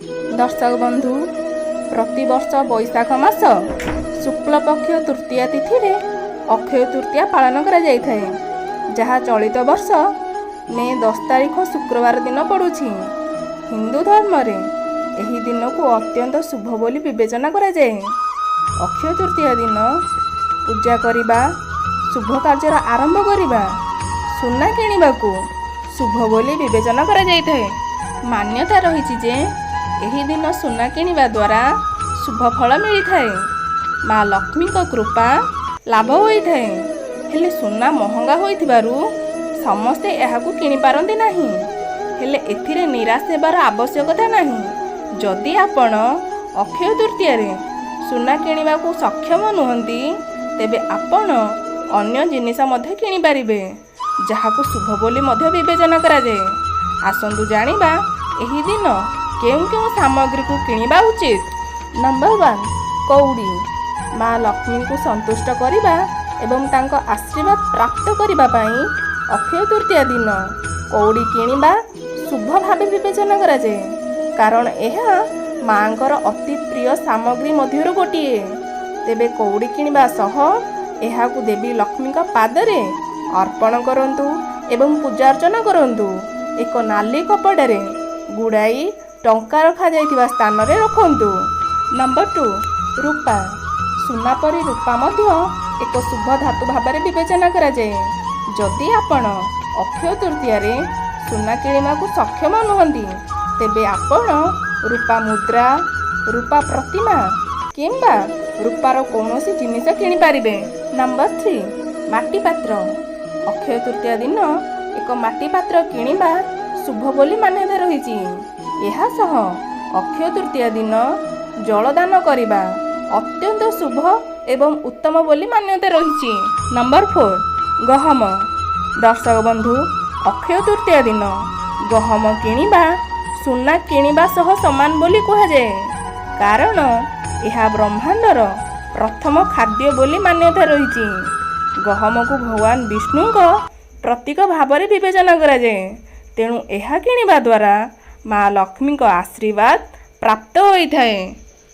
दर्शक बंधु प्रतिवर्ष वैशाख मास शुक्ल पक्ष तृतीया तिथि रे अक्षय तृतीया पालन करा जाय थाए, जहाँ चलित वर्ष मे 10 तारिख शुक्रवार दिन पड़ुछि। हिंदू धर्म रे एही दिन को अत्यंत शुभ बोली विवेचना करा जाए। अक्षय तृतीया दिन पूजा करिबा, शुभ कार्यर आरंभ करिबा, सुना किनिबा को शुभ बोली विवेचना करा जाय थाए। मान्यता रही जे एही दिन सुना किनिबा द्वारा शुभ फल मिली थाए, माँ लक्ष्मी को कृपा लाभ होई थाए। हेले सुना महंगा होइथिबारु समस्ते एहाकु किनि पारंती नाही, हेले एथिरे निराश हेबार आवश्यकता नाही। जदि आपण अक्षय तृतीया रे सुना किनिबा को सक्षम नुहंती, तेबे आपण अन्य जिनिस मध्ये किनि पारिबे, जहाकु शुभ बोली मध्ये विवेचना करा जाए। आसंतु जानिबा एही दिन केउं केउं सामग्री को किनिबा उचित। नंबर 1 कौड़ी। माँ लक्ष्मी को संतुष्ट करिबा एवं तांको आशीर्वाद प्राप्त करिबा पई अक्षय तृतीया दिन कौड़ी किनिबा शुभ भावे विवेचना करा जाए, कारण यह माँकर अति प्रिय सामग्री मध्यरु गोटिए। तेबे कौड़ी किनिबा सह एहाकु देवी लक्ष्मी का पादरे अर्पण करंतु एवं पूजा अर्चना करंतु। एक नाली कपड़े गुड़ाई टंका रखा जाइथिबा स्थान रे रखंतु। नंबर 2 रूपा। सुना परी रूपा मध्य एक शुभ धातु भाव विवेचना करा जाए। जदि आपण अक्षय तृतीया रे सुना किणिबा को सक्षम नुहंती, तेबे आपण रूपा मुद्रा, रूपा प्रतिमा किंबा रूपार कौनसी जिनिस किनि पारिबे। नंबर 3 माटी पात्र। अक्षय तृतीया दिन एक माटी पात्र किनिबा शुभ बोली मान्यता रही। यह सह अक्षय तृतीया दिन जलदान करिबा अत्यंत शुभ एवं उत्तम बोली मान्यता रही। नंबर 4 गहम। दर्शक बंधु अक्षय तृतीया दिन गहम किनिबा सुना किनिबा सह समान बोली कहा जाए, कारण यह ब्रह्मांडर प्रथम खाद्य बोली मान्यता रही। गहम को भगवान विष्णु को प्रतीक भाव में विवेचना करा जाए, तेणु यह किनिबा द्वारा माँ लक्ष्मी को आशीर्वाद प्राप्त होई थाए।